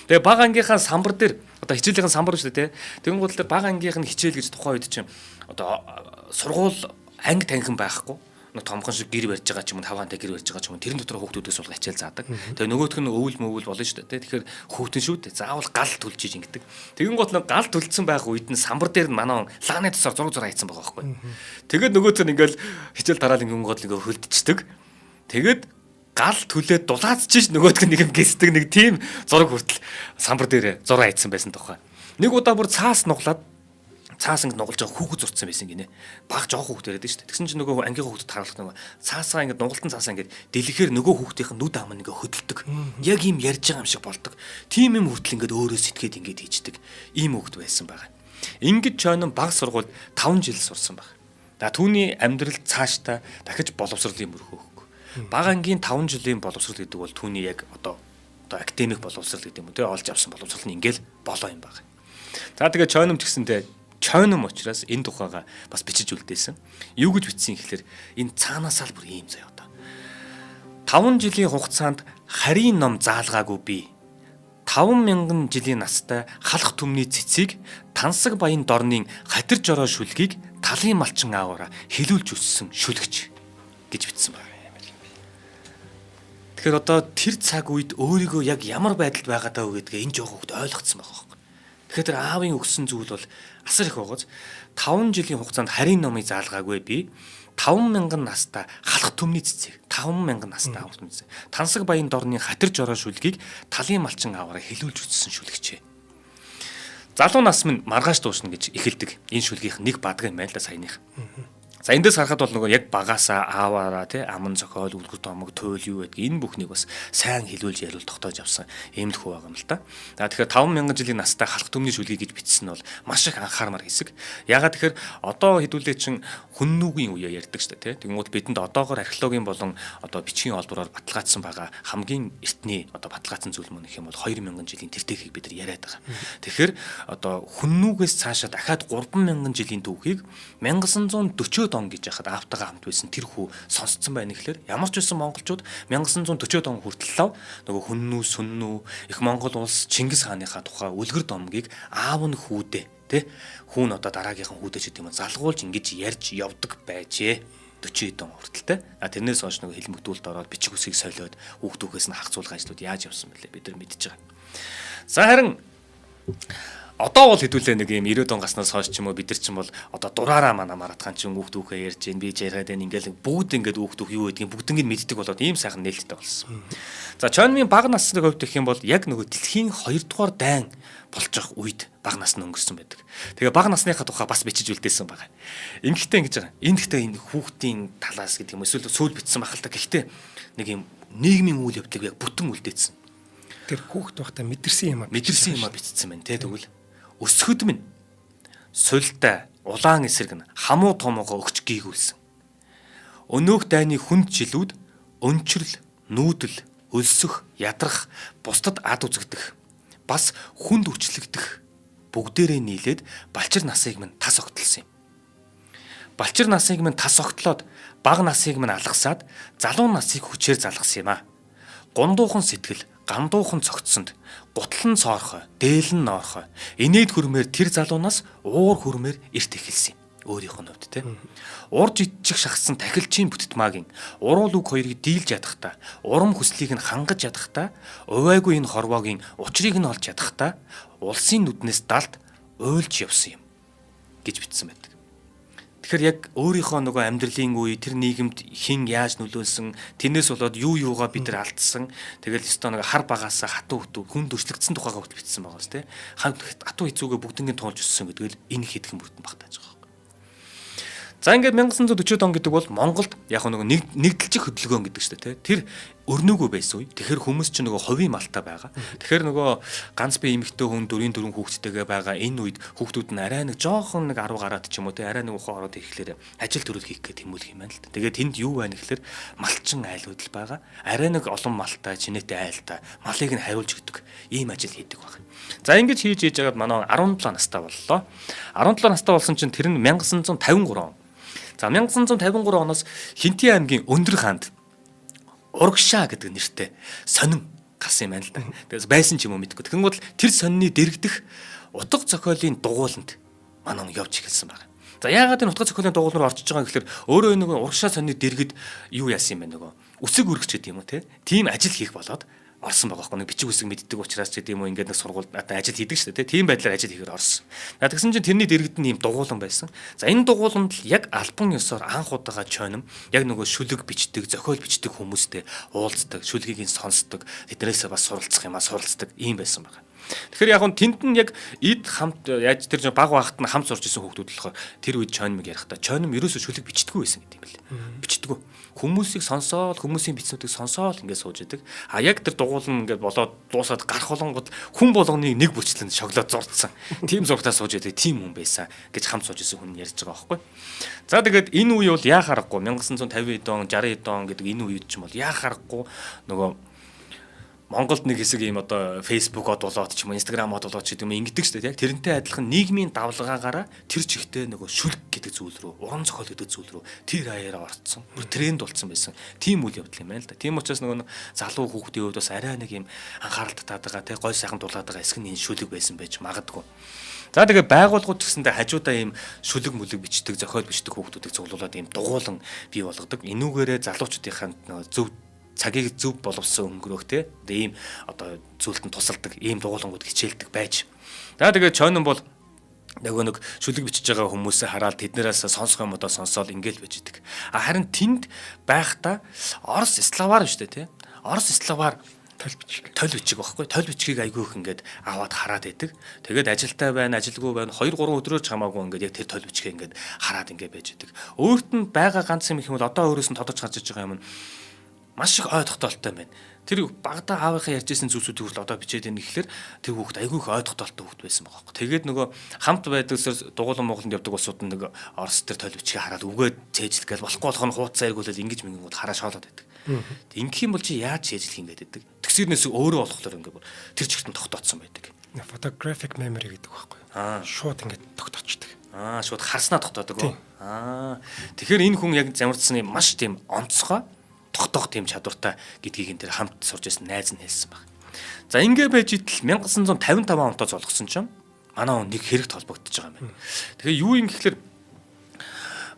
Тэгээ баг ангийнхаа самбар дээр одоо хичээлийн самбар шүү дээ. Тэгэнгүүт л баг ангийнх нь хичээл гэж тухайн үед чинь одоо сургууль анги танхим байхгүй. Нэг томхон шиг гэр барьж байгаа ч юм уу, хаваантай гэр барьж байгаа ч юм уу, тэрэн дотор хүүхдүүдээс суулга хичээл заадаг. Тэгээ нөгөөх нь өвөл мөвөл болно шүү дээ. Тэгэхээр хүүхдэн шүү дээ. Заавал гал түлжиж ингэдэг. Тэгэн гол нэг гал түлдсэн байх үед нь самбар дээр нь манай лааны тусаар зураг хийцэн байгаа байхгүй. Тэгээд нөгөөт нь ингээл хичээл тараал ингэн гол ингээ хөлдчихдөг. Тэгээд гал түлээд дулаацчих нөгөөдг нэг юм гисдэг нэг тийм зураг хүртэл самбар дээр зураг хийцэн байсан тухай. Нэг удаа бүр цаас нуглаад цаас ингэ нугалж байгаа хүүхэд зурцсан байсан гинэ. Баг жоох хүүхэд яриад шүү дээ. Тэгсэн чинь нөгөө ангийнхаа хүүхэд таарлах нөгөө цаасаа ингэ нугалтан цаасаа ингэ дэлгэхээр нөгөө хүүхдийн нүд ам нь ингэ хөдөлдөг. Яг ийм ярьж байгаа юм шиг болдог. Тим юм хүртэл ингэ өөрөө сэтгээд ингэ хийждэг. Ийм хүүхэд байсан байгаа. Ингэж чойн баг сургуульд 5 жил сурсан баг. За түүний амьдрал цаашдаа дахиж боловсролын мөрхөө өгөхгүй. Баг ангийн 5 жилийн боловсрол гэдэг бол түүний яг одоо академик боловсрол гэдэг юм уу те олж авсан боловсрол нь ингээл болоо юм баг. За тэгээ чойном ч гэсэнтэй чойном учраас энэ тухайга бас бичиж үлдээсэн. Юу гэж бичсэн гэхээр энэ цаанаасаа л бүр ийм заяа одоо. 5 жилийн хугацаанд харийн ном заалгаагүй би 50000 жилийн настай халах түмний цэцгийг тансаг баян дорны хатир жороо шүлгийг талын малчин ааваараа хилүүлж өссөн шүлгч гэж бичсэн байна. Тэгэхээр одоо тэр цаг үед өөрийгөө яг ямар байдалд байгаадаа вэ гэдгээ энэ жоох хөвгт ойлгоцсон байгаа байхгүй. Тэгэхээр тэр аавын өгсөн зүйл бол асар их байгааз 5 жилийн хугацаанд харийн номыг заалгаагүй би 50000 настай халах түмний цэцэг 50000 настай халах түмний цэцэг тансаг баян дорны хатир жороо шүлгийг талын малчин ааваараа хилүүлж үтсэн шүлгчээ. Залуу нас минь маргааш дуусна гэж эхэлдэг. Энэ шүлгийнх нэг бадга юм байна л да саяных. За эндээс харахад бол нөгөө яг багаасаа ааваараа тий аман зохиол үлгэр томог туйл юу гэдэг энэ бүхнийг бас сайн хилүүлж яриул тогтоож авсан эмнэлхүү байгаа юм л да. За тэгэхээр 50000 жилийн настай халах түмний шүлгийг гэж бичсэн нь бол маш их анхаармаар хэсэг. Ягаад тэгэхээр одоо хэдүүлээ чин хүннүүгийн үеэ ярьдаг шүү дээ тий. Тэгмүүд бидэнд одоогоор археологийн болон одоо бичгийн олбороор баталгаажсан байгаа хамгийн эртний одоо баталгаажсан зүйл мөн гэх юм бол 2000 жилийн тэртээхийг бид нар яриад байгаа. Тэгэхээр одоо хүннүүгээс цаашаа дахиад 3000 жилийн түүхийг 1940 он гэж яхад аавтайгаа хамт байсан тэр хүү сонсцсон байна гэхэлэр ямар ч байсан монголчууд 1940 он хүртэл лав нөгөө хүннүү сүннүү их монгол улс Чингис хааныхаа тухай үлгэр домгийг аав нь хүүдээ тий хүүн одоо дараагийнхан хүүдэж гэдэг юм залгуулж ингэж ярьж явдаг байжээ 40 он хүртэл тий тэрнээс хойш нөгөө хэлмэгдүүлэлт ороод бичиг үсгийг солиод хүүхдүүхээс нь хагцуулах ажлууд яаж явсан бэлээ бид нар мэдчихэж байгаа. За харин одоо бол хэдүүлээ нэг юм 90 он гаснаас хойш ч юм уу бид нар ч юм бол одоо дураараа манай маратхан ч хүүхдүүхээ ярьж гин би яриад байна ингээл бүгд ингээд хүүхдүүх юу гэдгийг бүгднийг мэддэг болоод ийм сайхан нээлттэй болсон. За чойнмын бага насны хувьд гэх юм бол яг нөгөө дэлхийн 2 дугаар дайн болж явах үед бага нас нь өнгөрсөн байдаг. Тэгээ бага насныхаа тухай бас бичиж үлдээсэн байгаа. Ингэхдээ ингэж байгаа. Энэ гэхдээ энэ хүүхдийн талаас гэдэг юм эсвэл сөүл бичсэн байх л та. Гэхдээ нэг юм нийгмийн үйл явдлыг яг бүтэн үлдээсэн. Тэр хүүхд байхдаа мэдэрсэн юм а бичсэн байна те тэгвэл өсгөд минь султай улаан эсрэг нь хамуу томоогоо өгч гийгүүлсэн. Өнөөх дайны хүнд жилүүд өнчрөл, нүүдэл, өлсөх, ядрах, бусдад ад үзэгдэх, бас хүнд үчлэгдэх бүгдээрээ нийлээд балчир насыг минь тас огтлсон юм. Балчир насыг минь тас огтлоод бага насыг минь алгасаад залуу насыг хүчээр залгасан юм а. Гундуухан сэтгэл гандуухан цогцсонд гутлан цоорхой, дээлэн ноорхой. Инээд хөрмээр тэр залуунаас уур хөрмээр эрт эхэлсэн. Өөрийнх нь хувьд те. Урж идчих шахсан тахилчийн бүтэтмаагийн уруул үг хоёрыг дийлж ядахта, урам хүслийг нь хангаж ядахта, увайгүй энэ хорвоогийн учрыг нь олж ядахта, улсын нүднээс далд уйлж явсан юм гэж бичсэн байдаг. Тэгэхээр яг өөрийнхөө нөгөө амьдралын үе тэр нийгэмд хэн яаж нөлөөлсөн тэрнээс болоод юу юугаа бид нар алдсан тэгэл өстой нөгөө хар багаасаа хатуу хөтөө хүн дөшлөгдсөн тухайгаа хөт бичсэн байгаа зү тэ хатуу хэцүүгээ бүгднийг туулж өссөн гэдэг л энэ хэдхэн бүртэн багтааж байгаа юм. За ингээд 1940 он гэдэг бол Монголд яг нэг нэгдэлчих хөдөлгөөн гэдэг шүү дээ, тэр өрнөөгөө байсан үе. Тэгэхээр хүмүүс чинь хувийн малтай байгаа. Тэгэхээр ганц бие эмэгтэй хүн 4 хүүхэдтэйгээ байгаа энэ үед хүүхдүүд нь арай нэг жоохон 10 гараад ч юм уу те арай нэг ухаан ороод ирэхлээр ажил төрөл хийх гэх тэмүүлэх юм байна л да. Тэгээд тэнд юу байна гэхэлэр малчин айлууд л байгаа. Арай нэг олон малтай, чинээтэй айлтай малыг нь хариулж өгдөг ийм ажил хийдэг баг. За ингэж хийж яагаад манай 17 настай боллоо. 17 настай болсон чинь тэр нь 1953 он. За 1953 оноос Хинтээ аймгийн Өндөр хаанд Урагшаа гэдэг нэртэй сонин гарсан юм байна л да. Тэгээс байсан ч юм уу мэдгүй. Тэгэнгүүт тэр сонины дэрэгдэх утга зохиолын дугууланд манай он явж эхэлсэн байна. За яагаад энэ утга зохиолын дугуул руу орчиж байгаа гэхээр өөрөө нэг Урагшаа сонины дэргэд юу яасан юм бэ үсэг үргэж гэдэг юм уу те. Тийм ажил хийх болоод орсон байгаа байхгүй нэг бичиг үсэг мэддэг учраас ч гэдэг юм уу ингээд нэг сургуульд ажил хийдэг шүү дээ тийм байдлаар ажил хийхээр орсон. Тэгсэн чинь тэрний дэргэд нь ийм дугуулан байсан. За энэ дугууланд л яг альбан ёсоор анх удаага чойном яг нөгөө шүлэг бичдэг, зохиол бичдэг хүмүүстэй уулздаг, шүлгийг нь сонсдог, тэднээсээ бас суралцах юмаа суралцдаг ийм байсан байгаа. Тэгэхээр яг нь тэнд нь яг эд хамт яаж тэр баг багт нь хамт сурч исэн хүүхдүүд болохоор тэр үед чойнмыг ярихдаа чойном ерөөсөө шүлэг бичдэггүй байсан гэдэг юм байна. Бичдэггүй. Хүмүүсийг сонсоод хүмүүсийн бичснүүдийг сонсоод ингээд сууж идэг. А яг тэр дугуулн ингээд болоод дуусаад гарах болгонгод хүн болгоныг нэг бүрчлэн шоглоод зурдсан. Тим зургатаа сууж идэг тийм хүн байсан гэж хамт сууж исэн хүн ярьж байгаа байхгүй. За тэгээд энэ үе бол яа харахгүй 1950 он 60 он гэдэг энэ үед ч юм бол яа харахгүй нөгөө Монголд нэг хэсэг ийм Facebook-од болоод ч юм уу Instagram-од болоод ч гэдэг юм ингэдэг шүү дээ. Яг тэрнтэй адилхан нийгмийн давлгаагаараа тэр чигтээ нөгөө шүлэг гэдэг зүйл рүү, уран зохиол гэдэг зүйл рүү тэр аяараа орцсон. Бүр тренд болсон байсан. Тийм үйл явдал юм байна л да. Тийм учраас нөгөө залуу хүүхдийн хувьд бас арай нэг ийм анхаарал татаад байгаа те гой сайхан дулаад байгаа хэсэг нь энэ шүлэг байсан байж магадгүй. За тэгээ байгууллагууд гэсэндээ хажуудаа ийм шүлэг мүлэг бичдэг, зохиол бичдэг хүүхдүүдийг цуглуулад ийм дугуулan бий болгодог. Энүүгээрээ залуучуудынхаа зөв цагийг зөв боловсон өнгөрөөх те ийм зүйлд нь тусалдаг ийм дугуулангууд хичээлдэг байж. За тэгээд чойнон бол нэг шүлэг бичиж байгаа хүмүүсээ хараад тэднээс сонсох юм сонсоод ингээл байж идэг. Харин тэнд байхдаа Орос славаар шүү дээ те. Орос славаар тойл бичиг байхгүй. Тойл бичгийг айгүй их ингээд аваад хараад идэг. Тэгээд ажилтай байна, ажилгүй байна. 2-3 өдрөө ч хамаагүй ингээд яг тэр тойл бичгийг ингээд хараад ингээд байж идэг. Өөрт нь байгаа ганц юм их юм бол одоо өөрөөс нь тодорч гарч иж байгаа юм нь маш их ой тогтоолтой байна. Тэр багада аавынхаа ярьжсэн зүйлсүүдийг хүртэл одоо бичээд байна гэхэлэр тэр хүүхд айгүй их ой тогтоолтой хүүхд байсан байгаа юм. Тэгээд нөгөө хамт байдагсаар дугуулан Монголд явдаг улсууд нэг Орос төр тойл бичгийг хараад үгээд цээжлэх гэж болохгүй болох нь хууцаа эргүүлэл ингэж мэнгүүд хараа шоолоод байдаг. Ингэх юм бол чи яаж цээжлэх юм гээд байдаг. Тэгсэрнээс өөрөө болохоор ингээд тэр чигтэн тогтооцсон байдаг. Photographic memory гэдэг байхгүй. Шууд ингээд тогтоочдөг. Шууд харснаа тогтоодог. Тэгэхээр энэ хүн яг замардсны маш тийм онцгой тогтоох тийм чадвартай гэдгийг энэ хамт сурж байсан найз нь хэлсэн баг. За ингэ байж идэл 1955 онтоо золгосон чинь манай нэг хэрэгт холбогдож байгаа юм байна. Тэгэхээр юу юм гэхэлэр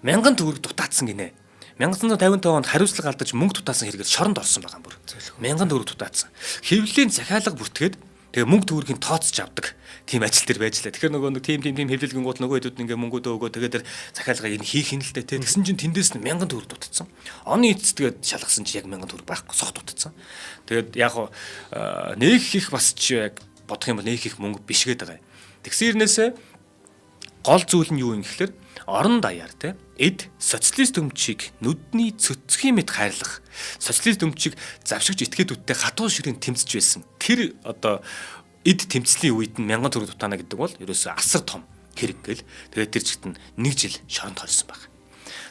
1000 төгрөг дутаацсан гинэ. 1955 онд хариуцлага алдаж мөнгө дутаасан хэрэгэл шоронд орсон байгаа юм бүр. 1000 төгрөг дутаацсан. Хэвлэлийн захиалга бүртгээд тэгээ мөнгө төгрөгийн тооцож авдаг тийм ажил төр байж лээ. Тэгэхээр нөгөө тийм хэвлэлгэнгууд нөгөө хэдүүд ингээ мөнгөдөө өгөө тэгээд тэр захиалгыг нь хийх юм л дээ. Тэгсэн чинь тэндээс нь 1000 төгрөг дутагдсан. Оны эцэст тэгээд шалгасан чи яг 1000 төгрөг байхгүй сох дутагдсан. Тэгээд яг нэг их бас чи яг бодох юм бол нэг их мөнгө бишгээд байгаа юм. Тэгсэн хэрнээсээ гол зүйл нь юу юм гэхэлэр орон даяар те эд социалист өмчийг нүдний цөцгийн мэд хайрлах социалист өмчийг завшигч этгээдүүдтэй хатуу ширээ тэмцэж байсан. Тэр эд тэмцлийн үед нь 1000 төгрөг дутаана гэдэг бол ерөөсөө асар том хэрэг гэл. Тэгээд тэр чигт нь 1 жил шоронд хорьсон баг.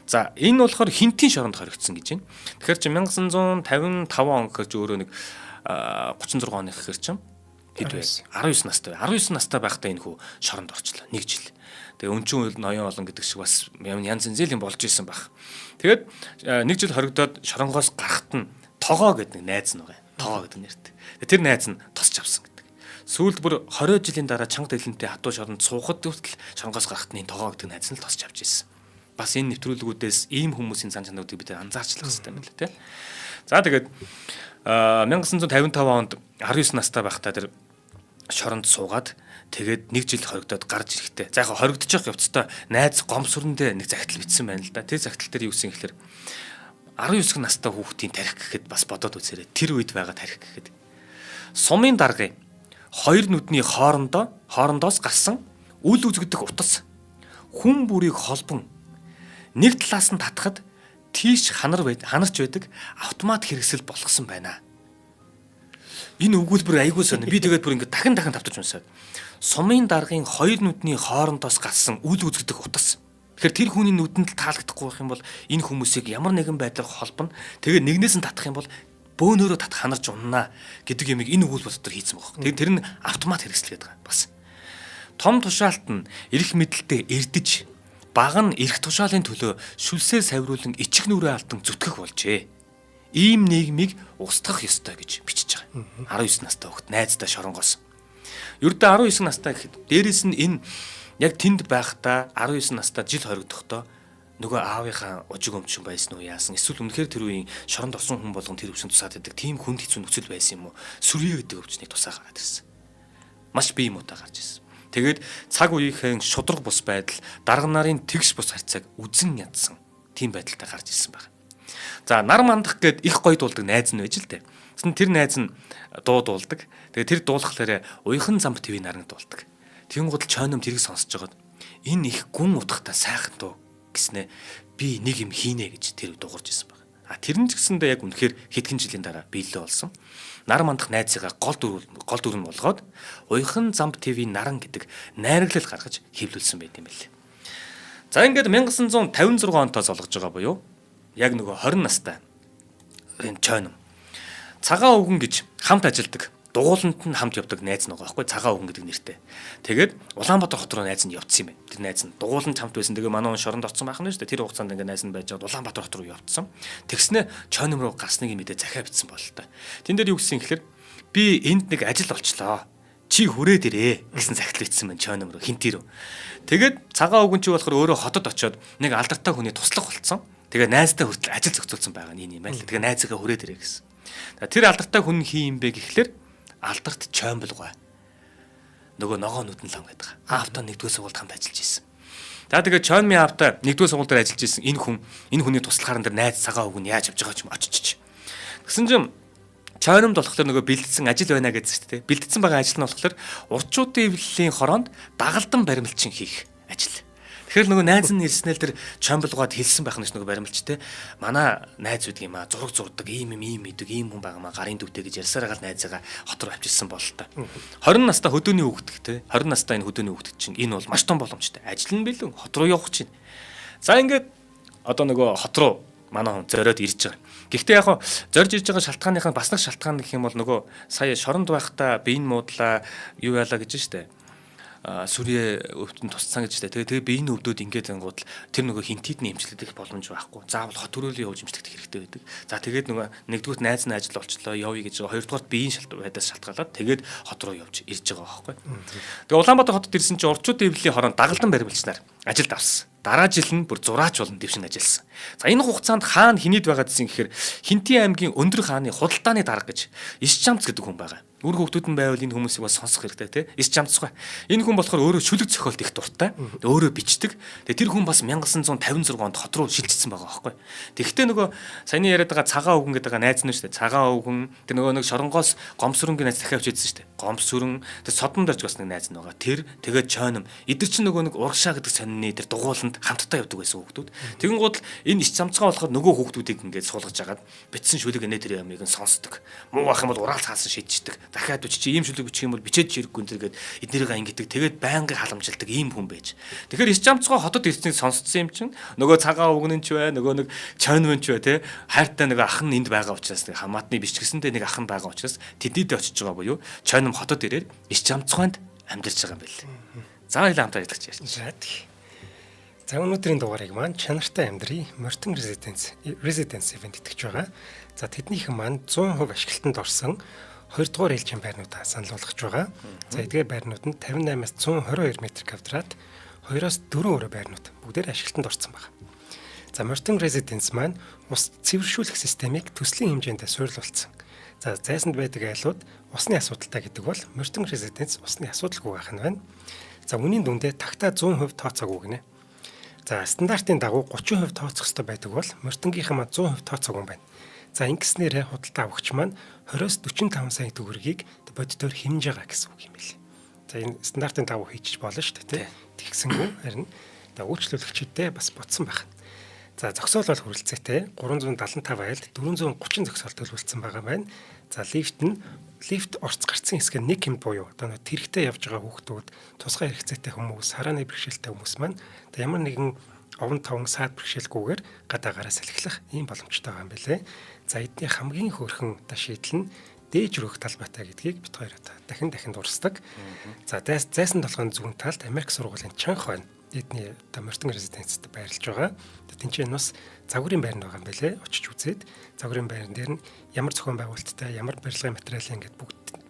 За энэ болохоор хинтийн шоронд хоригдсон гэж байна. Тэгэхээр чи 1955 он гэхэрч өөрөө нэг 36 оны гэхэр чинь хэд вэ? 19 настай. 19 настай байхдаа энэ хүү шоронд орчлоо 1 жил. Тэгээ өнчөн ноён олон гэдэг шиг бас янз янзын болж исэн баг. Тэгээд 1 жил хоригдоод шоронгоос гарахт нь тогоо гэдэг нэг найз нь байгаа. Тогоо гэдэг нэртэй. Тэр найз нь тосч авсан гэдэг. Сүүлд бүр 20 жилийн дараа чанга дэлэнтэй хатуу шоронд суухад хүртэл шоронгоос гарахт нь тогоо гэдэг найз нь л тосч авч ирсэн. Бас энэ нэвтрүүлгүүдээс ийм хүмүүсийн сан чанаруудыг бид анзаарчлах хэрэгтэй юм л тий. За тэгээд 1955 онд 19 настай байхдаа тэр шоронд суугаад тэгээд 1 жил хоригдоод гарч ирэхтэй. За яг хоригдож явах явцдаа найз гомсөрөндөө нэг загтал бичсэн байна л да. Тэр загтал дээр юу гэсэн гэхээр 19 настай хүүхдийн тарих гэхэд бас бодоод үзээрэй. Тэр үед байгаа тарих гэхэд сумын даргын хоёр нүдний хоорондоос гарсан үл үзэгдэх утас хүн бүрийг холбон нэг талаас нь татахад тийш ханарч байдаг автомат хэрэгсэл болгосон байна. Энэ өгүүлбэр айгүй сонь. Би тэгээд бүр ингээд дахин давтаж унсаад. Сумын даргын хоёр нүдний хоорондоос гарсан үл үзэгдэх утас. Тэгэхээр тэр хүний нүдэнд таалагдахгүй байх юм бол энэ хүмүүсийг ямар нэгэн байдлаар холбоно. Тэгээд нэгнээс нь татах юм бол бөөнөрөө татах ханарч уннаа гэдэг юмыг энэ өгүүлбэр дотор хийсэн байгаа. Тэгээд тэр нь автомат хэрэгсэл гэдэг бас. Том тушаалт нь эрх мэдэлтэд эрдэж, баг нь эрх тушаалын төлөө шүлсээ савируулан ичих нүрээ алдан зүтгэх болжээ. Ийм нийгмийг устгах ёстой гэж бичиж байгаа. 19 настай хөлт найздаа шоронгоос. Ердөө 19 настай гэхэд дээрэс нь энэ яг тэнд байхдаа 19 настай жил хоригдохдоо нөгөө аавынхаа ужиг өмчөн байсан уу яасан, эсвэл үнэхээр тэр үеийн шоронд орсон хүн болгон тэр өвчин тусаад байдаг тийм хүнд хэцүү нөхцөл байсан юм уу? Сүрье гэдэг өвчнийг тусаа гараад ирсэн. Маш бие муутай гарч ирсэн. Тэгээд цаг үеийнхэн шудраг бус байдал, дарга нарын тэгш бус харьцааг үзэн ядсан тийм байдалтай гарч ирсэн байна. За нар мандах гээд их гоё дуулдаг найз нь байж л дээ. Тэгсэн тэр найз нь дуу дуулдаг. Тэгээд тэр дуулахлаарэ уяхан замб ТV наран дуулдаг. Тэнгууд л чойном тэрийг сонсож байгаад энэ их гүн утгатай сайхан дуу гэснэ би нэг юм хийнэ гэж тэр дуурж ирсэн байна. А тэр нь ч гэсэндээ яг үнэхээр хэдхэн жилийн дараа биелээ болсон. Нар мандах найзыгаа гол дүр нь болгоод уяхан замб ТV наран гэдэг найраглал гаргаж хэвлүүлсэн байт юм билээ. За ингээд 1956 онтоос олгож байгаа буюу яг нөгөө 20 настай энэ чойном цагаан өвгөн гэж хамт ажилдаг, дугууланд нь хамт явдаг найз нэг байгаа байхгүй, цагаан өвгөн гэдэг нэртэй. Тэгээд Улаанбаатар хот руу найз нь явцсан юм байна. Тэр найз нь дугууланд хамт байсан. Тэгээ манай шоронд орсон байх нь шүү дээ. Тэр хугацаанд ингээ найз нь байж байгаа Улаанбаатар хот руу явцсан. Тэгснэ чойном руу гарсныг мэдээ захиа битсэн бол та. Тэн дээр юу гэсэн ихлээр би энд нэг ажил олчлоо. Чи хүрээд ирээ гэсэн захидал бичсэн байна чойном руу хинтээ рүү. Тэгээд цагаан өвгөн чи болохоор өөрөө хотод очиод нэг алдартай хүний туслах болцсон. Тэгээ найзтай хүртэл ажил зохицуулсан байгаа нь юм байна л. Тэгээ найзгаа хүрээд ирээ гэсэн. Тэр алдартай хүн хий юм бэ гэхлээр алдарт чоймблгүй. Нөгөө ногоонууд нь лам гэдэг. Аавтаа нэгдүгээр сургуульд хамт ажиллаж ирсэн. За тэгээ чоймын аавтаа нэгдүгээр сургууль дээр ажиллаж ирсэн энэ хүний туслахаар дээр найз цагаан өвгөн яаж явж байгаа ч юм очиж. Тэгсэн чинь чоймд болохоор нөгөө бэлдсэн ажил байна гэсэн шүү дээ. Бэлдсэн байгаа ажил нь болохоор урчуудын эвлэлийн хороонд дагалдан баримлчин хийх ажил. Тэгэхээр нөгөө найз нь ирснээр тэр чомблгоод хэлсэн байх нь нөгөө баримлчтэй. Манай найз үдэг юм аа, зураг зурдаг, ийм идэг, ийм хүн байгаамаа гарын дүүтэй гэж ярьсараа гал найзаагаа хот руу авчирсан болол та. 20 настай хөдөөний хүүхэд те. 20 настай энэ хөдөөний хүүхэд чинь энэ бол маш том боломжтой. Ажил нь билүү хот руу явах чинь. За ингээд одоо нөгөө хот руу манай хүн зориод ирж байгаа. Гэхдээ яг зорж ирж байгаа шалтгааныхаа бас нэг шалтгаан гэх юм бол нөгөө сая шоронд байхдаа биеийн муудлаа юу яалаа гэж штэ. Сүрье өвтөнд тусцсан гэж штэ. Тэгээ биеийн өвдөд ингээд ангууд тэр нөгөө хинтийдний эмчилдэг боломж байхгүй. Заавал хот төрөөлөө явуулж эмчлэх хэрэгтэй байдаг. За тэгээд нөгөө нэгдүгürt найз нь ажил болчлоо явъя гэж байгаа. Хоёрдугаарт биеийн байдаас шалтгаалаад тэгээд хот руу явж ирж байгаа байхгүй. Тэгээ Улаанбаатар хотод ирсэн чинь урчуудын эвлэлийн хорон дагалдан баримлчнаар ажилд авсан. Дараа жил нь бүр зураач болон дэвшин ажилласан. За энэ хугацаанд хаана хинийд байгаа гэсэн гэхээр Хинтээ аймгийн Өндөр хааны худалдааны дарга гэж Исчамц гэдэг хүн байгаа. Үр хөвгтүүд нь байвал энэ хүмүүсийг бас сонсох хэрэгтэй те. Исчамц гоо. Энэ хүн болохоор өөрөө шүлэг зохиолт их дуртай. Өөрөө бичдэг. Тэгээ тэр хүн бас 1956 онд хот руу шилжчихсэн байгаа байхгүй. Тэгэхдээ нөгөө саяны яриад байгаа цагаан өвгөн гэдэг найз нь шүү дээ. Цагаан өвгөн тэр нөгөө нэг шоронгоос гомсөрөнгийн найз дахиавч идсэн шүү дээ. Гомсөрөн тэр содон дэрж бас нэг найз нь байгаа. Тэр тэгээд чойном эдгэр чинь нөгөө нэг урагшаа гэдэг сонины тэр дугууланд хамтдаа явдаг байсан хүүхдүүд. Тэгэн гол энэ Исчамцгаа болохоор нөгөө хүүхдүүдийг ингээд суулгаж агаад битсэн шүлэг нэ тэр ямыг нь сонсдог. Муу ах юм бол ураал цаасан шийдчихдэг. Дахиад үчи ийм шүлэг бичих юм бол бичээд чирэггүй тэргээд эднэрийг ангидаг. Тэгээд байнгын халамжилдаг ийм хүн байж. Тэгэхээр Исчамцгаа хотод ирснийг сонсцсон юм чинь нөгөө цагаан өвгөн ч бай, нөгөө нэг чойном ч бай те. Хайртай нөгөө ах нь энд байгаа учраас нэг хамаатны бичгэсэндээ нэг ах нь байгаа учраас тэднийдээ очиж байгаа буюу чойном хотод ирээд Исчамцгаанд амьдарч байгаа юм байна. За хоёлаа хамтаа ярилцж ярьчих. За өнөөдрийн дугаарыг маань чанартай амьдрий Мортон Residence event итгэж байгаа. За тэднийхэн маань 100% ашиглалтанд орсон 2 дугаар ээлжийн байрнуудаа санал болгож байгаа. За эдгээр байрнууд нь 58-аас 122 м2-т 2-оос 4 өрөө байрнууд бүгдээр ашиглалтанд орсон байна. За Мортон Residence маань ус цэвэршүүлэх системийг төслийн хэмжээнд суйрлуулсан. За зайсанд байдаг айлууд усны асуудалтай гэдэг бол Мортон Residence усны асуудалгүй байх нь байна. За үнийн дүндээ тагтаа 100% тооцоогүй гинэ. За стандартын дагуу 30% тооцох ёстой байдаг бол Мортонгийнхан маань 100% тооцоогүй юм байна. За ингэснээр худалдаа авагч маань 20-с 45 сая төгрөгийг бодитоор хэмж байгаа гэсэн үг юм билээ. За энэ стандартын дагуу хийчих болно шүү дээ, тийм. Тэгсэнгүү харин үйлчлүүлэгчдээ бас ботсон байна. За зогсоол бол хүрэлцээтэй 375 айлд 430 зогсоол төлөвлөсөн байгаа байна. За лифт орц гарцсан хэсэг нь нэг хэмт буюу одоо тэрэгтэй явж байгаа хүүхдүүд, тусгай хэрэгцээтэй хүмүүс, харааны бэрхшээлтэй хүмүүс маань ямар нэгэн овон товон саад бэрхшээлгүйгээр гадаагараа салхилах ийм боломжтой байгаа юм билэ. За эдний хамгийн хөөрхөн шийдэл нь дээж өргөх талбайтай гэдгийг бид хоёр дахин дурсдаг. За зайсан толгойн зүүн талд Америк сургуулийн Чанх байна. Эдний одоо Мортон резиденцэд байрлаж байгаа. Тэнцэн бас загварын байр байгаа юм билэ. Очиж үзээд загварын байран дээр нь ямар зохион байгуулалттай, ямар барилгын материалын ингээд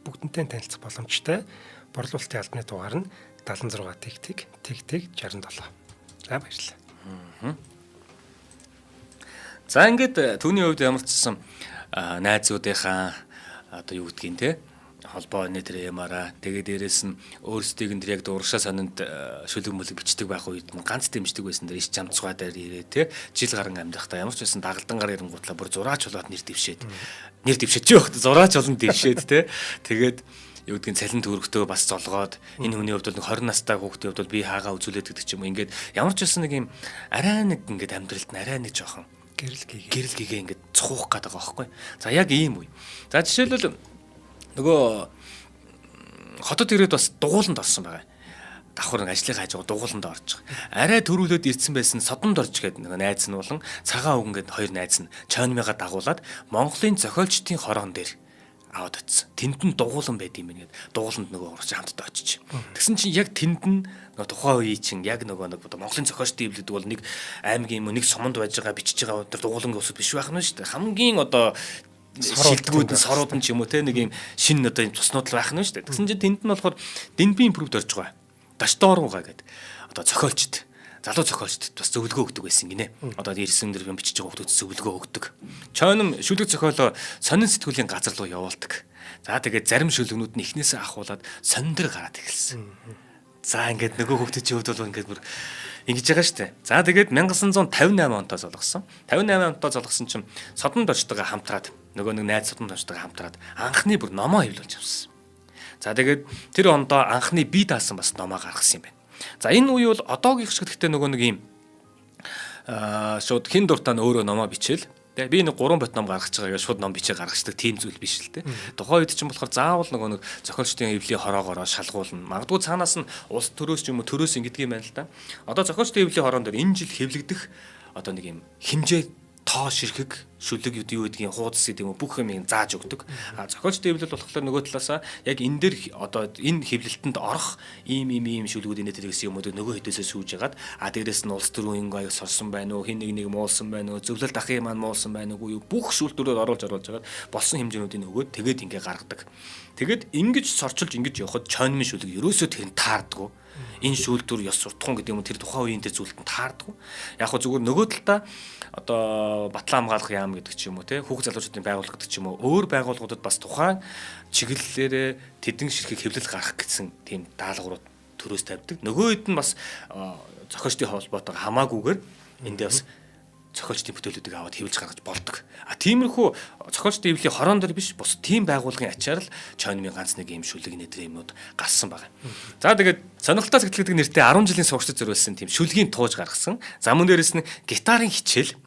бүгднтэй танилцах боломжтой. Борлуулалтын албаны дугаар нь 76 тэг 67. За баярлалаа. За ингээд түүний хувьд ямар ч гэсэн найзуудынхаа одоо юу гэдгийг те холбоо нэтэр ямаараа тэгээд дээрэс нь өөрсдийг нь яг дуршаа сонинд шүлэг мөлөг бичдэг байх үед ганц дэмждэг байсан дээр иш чамцгаа дээр ирээ те жил гарan амьдрахтаа ямар ч байсан дагалдангаар ирэнгуутлаа бүр зураач болоод нэр дэвшээд ч жоох зураач болон дэвшээд те тэгээд юу гэдгийг цалин төгрөгтөө бас золгоод энэ хүний хувьд бол 20 настай хүүхдийн хувьд бол би хаагаа үзүүлээд гэдэг ч юм уу ингээд ямар ч байсан нэг юм арай нэг ингээд амьдралд нь арай нэг жоохон гэрэл гээгээ ингээд цухуух гэдэг байгаа байхгүй. За яг ийм үе. За жишээлбэл нөгөө хотод ирээд бас дугууланд орсон байгаа. Давхар нэг ажлын хажуугаар дугууланд орж байгаа. Арай төрүүлээд ирсэн байсан содонд орж гээд нэг найз нь болон цагаан өвгөн гээд хоёр найз нь чойнмыгаа дагуулад Монголын зохиолчдын хороон дээр аваад очсон. Тэнд нь дугуулан байд юм гээд дугууланд нөгөө урагш хамтдаа очиж. Тэгсэн чинь яг тэнд нь нөгөө тухайн үеийн чинь яг нөгөө Монголын зохиолчдын эвлэдэг бол нэг аймгийн нэг суманд байж байгаа бичиж байгаа өдөр дугуулангийн усуд биш байх нь шүү дээ. Хамгийн одоо шилдэгүүд нь сорууд нь ч юм уу те нэг юм шин одоо юм цуснууд л байх нь шүү дээ. Тэгсэн чинь тэнд нь болохоор Дэнбийн импрувд орж байгаа. Дашторуугаа гээд одоо зохиолчд залуу зохиолчд бас зөвлөгөө өгдөг байсан гинэ. Одоо ирсэн дэр бичиж байгаа хүмүүс зөвлөгөө өгдөг. Чойном шүлэг зохиолоо сонин сэтгүүлийн газар руу явуулдаг. За тэгээд зарим шүлгнүүд нь эхнээсээ ахуулаад сонин дээр гараад эхэлсэн. За ингээд нөгөө хүмүүсийн хувьд бол ингээд бүр ингэж байгаа штэ. За тэгээд 1958 онд золгосон. 58 онд золгосон чинь содонд очтойгоо хамтраад нөгөө нэг найз содонд очтойгоо хамтраад анхны бүр номоо хэвлүүлж авсан. За тэгээд тэр ондоо анхны бие даасан бас номоо гаргасан юм байна. За энэ үе бол одоогийн шиг гэхдээ нөгөө нэг юм шууд хин дуртаа өөрөө номоо бичээл. Тэгээ би нэг 3 бот ном гаргаж байгаа гэж шууд ном бичээ гаргачдаг тийм зүйл биш л те. Тухайн үед чинь болохоор заавал нөгөө нэг зохиолчдын эвлийн хороогоороо шалгуулна. Магадгүй цаанаас нь улс төрөөс ч юм уу төрөөс ингэдэг юм байна л да. Одоо зохиолчдын эвлийн хороон дээр энэ жил хэвлэгдэх одоо нэг юм хэмжээ тоо ширхэг шүлэг юу гэдгийг хуудас гэдэг юм уу бүх юм зааж өгдөг. А зохиолчдын хэвлэл болохоор нөгөө талаасаа яг энэ дээр одоо энэ хэвлэлтэнд орох ийм шүлгүүд инээд гэсэн юм уу нөгөө хэдээсээ сүүж ягаад дээрэс нь улс төрийн аяг сорсон байна уу хин нэг муулсан байна уу зөвлөлт ахын маань муулсан байна уу бүх шүүлтүүрээр оруулж ягаад болсон хэмжээнүүдийг өгөөд тэгээд ингээ гаргадаг. Тэгээд ингэж сорчилж ингэж явхад чойнмын шүлэг ерөөсөө тэр нь таардаггүй. Энэ шүүлтүүр ёс суртахуун гэдэг юм тэр тухайн үеийн тэр зүйлд нь таардаггүй. Яг хөө зүгээр нөгөө талдаа одоо Батлан хамгаалах яам гэдэг ч юм уу те хүүхд залуучуудын байгууллага гэдэг ч юм уу өөр байгууллагуудад бас тухайн чиглэлээрээ тэдэн ширхэг хэвлэл гарах гэсэн тийм даалгаврууд төрөөс тавьдаг. Нөгөө хэд нь бас зохиолчдын холбоотойгоо хамаагүйгээр эндээ бас зохиолчдын бүтээлүүдийг аваад хэвлэж гаргаж болдог. Тиймэрхүү зохиолчдын эвлийн хороон дээр биш бус тийм байгууллагын ачаар л чойнмын ганц нэг юм шүлэг нэтрийн юмнууд гарсан байгаа. За тэгээд сонирхолтой сэтгэл гэдэг нэртэй 10 жилийн сурагчид зориулсан тийм шүлгийн тууж гаргасан. За мөн дээрэс нь гитарын хичээл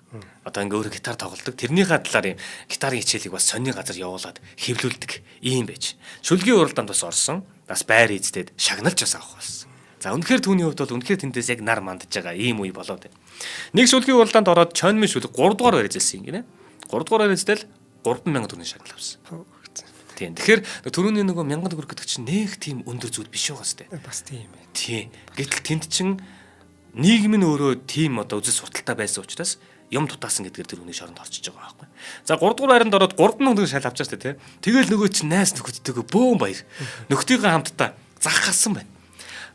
одоо ингээ өөрөө гитар тоглодог. Тэрнийхээ талаар юм гитарын хичээлийг бас сонины газар явуулаад хэвлүүлдэг ийм байж. Шүлгийн уралдаанд бас орсон. Бас байр эздэд шагналж бас авах болсон. За үнэхээр түүний хувьд бол үнэхээр тэндээс яг нар мандж байгаа ийм үе болоод байна. Нэг шүлгийн уралдаанд ороод чойнмын шүлэг 3 дугаар барьжсэн юм гинэ. 3 дугаар барьждэл 30000 төгрөгийн шагнал авсан. Тийм. Тэгэхээр түрүүний нөгөө 1000 төгрөг гэдэг чинь нэг тийм өндөр зүйл биш байгаа сте. Бас тийм ээ. Тийм. Гэтэл тэнд чинь нийгэм нь өөрөө тийм одоо үзэл сурталтай байсан учраас юм тутаасан гэдгээр тэр хүний шоронд орчиж байгаа байхгүй. За 3 дугаар байранд ороод 3000 төгрөг шал авчаа сте тий. Тэгэл нөгөө чинь найс нөхөдтэйгөө бөөн баяр. Нөхдийнхөө хамтдаа зах гарсан байна.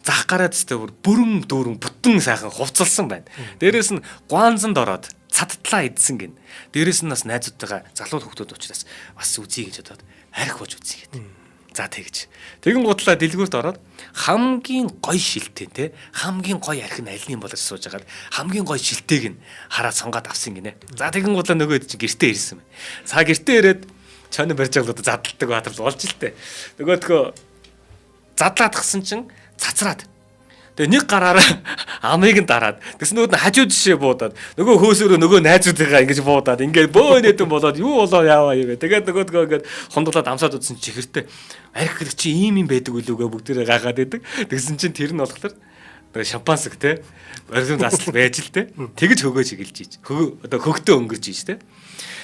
Зах гараад сте бүрэн дүүрэн бүтэн сайхан хувцалсан байна. Дээрээс нь гуанзанд ороод цадтлаа идсэн гин. Дээрээс нь бас найзуудтайгаа залуу хүүхдүүд учраас бас үзье гэж бодоод арх бож үзье гэдэг. За тэгж. Тэгэн гутлаа дэлгүүрт ороод хамгийн гоё шилтээ те хамгийн гоё арх нь альны болж сууж агаад хамгийн гоё шилтэйг нь хараад сонгаад авсан гинэ. За тэгэн гутлаа нөгөө чинь гэртээ ирсэн байна. Са гэртээ ирээд чойно барьж байгаа л задалдаг баатар болж л те. Нөгөөдхөө задлаад гсэн чинь цацраад Тэгээ нэг гараараа амыг нь дараад тэгснүүд нь хажуу жишээ буудаад нөгөө хөөсөөрөө нөгөө найзуудыгаа ингэж буудаад ингээд бөө нэтэн болоод юу болоо яаваа юу гэ. Тэгээд нөгөөдгөө ингээд хондуулаад амсаад удсан чихэртэй арх гэдэг чи ийм юм байдаг үлүүгээ бүгдээрээ гаагаад байдаг. Тэгсэн чинь тэр нь болохоор нөгөө шампансаг те оригин засал байж л те. Тэгж хөгөөж игэлж ийж. Одоо хөгтөө өнгөрж ийж те.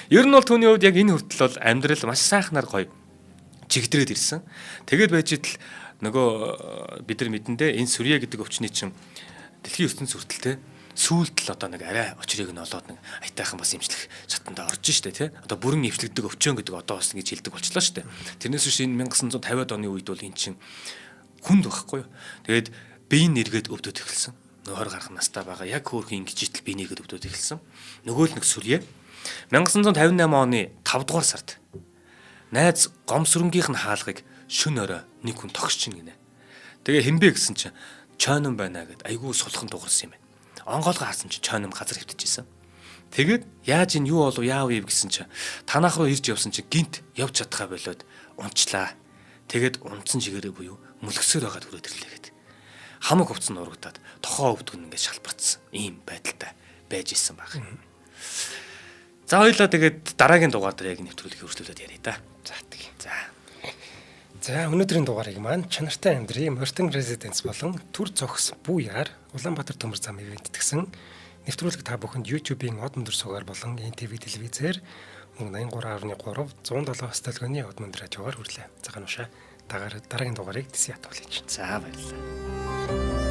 Ер нь бол түүний хувьд яг энэ хүртэл бол амьдрал маш сайхнаар гоё чигдрээд ирсэн. Тэгээд байж итл нөгөө бид нар мэдэндээ энэ сүрье гэдэг өвчний чинь дэлхийн ертөнц хүртэл те сүүлд л одоо нэг арай очрыг нь олоод нэг айтайхан бас имжлэх чатанда орж штэ те. Одоо бүрэн нэвчлэгдэг өвчөн гэдэг одоо бас ингэж хэлдэг болчлоо штэ. Тэрнээс биш энэ 1950-ад оны үед бол эн чинь хүнд байхгүй юу. Тэгээд биеийн нэргээд өвдөд эхэлсэн. Нөхөр гарах настай байгаа яг хөөрхөн ингэж итл биеийн нэргээд өвдөд эхэлсэн. Нөгөө л нэг сүрье 1958 оны 5 дугаар сард найз гомсрөнгийнх нь хаалгыг шүн орой нэг хүн тогсч ийн гинэ. Тэгээ хинбэ гэсэн чинь чойном байна гэд айгүй сулхан дуурсан юм байна. Онгоолгоо харсан чинь чойном газар хөвтөжсэн. Тэгээд яаж энэ юу болов яав юм гэсэн чинь танах руу ирж явсан чинь гинт явж чадхаа болоод унчлаа. Тэгээд унтсан чигээрээ буюу мөлгсөөр байгаад хүрээд ирлээ гэд. Хамаг хувцсан урагдаад тохоо өвдгөн ингээд шалбарцсан. Ийм байдалтай байж исэн баг. За хоёлаа тэгээд дараагийн дугаар дээр яг нэвтрүүлгийг өргөжлүүлээд яриа та. За тийм. За өнөөдрийн дугаарыг маань чанартай амьдрын Morton Residence болон Түр зохис Буяар Улаанбаатар төмөр зам ивент гэсэн нэвтрүүлэг та бүхэнд YouTube-ийн од мөндөр сугаар болон NTV телевизээр 83.3 107 стадионы од мөндөр радиогоор хүрлээ. За ганушаа дараагийн дугаарыг тэсээ хатуулъя. За баярлалаа.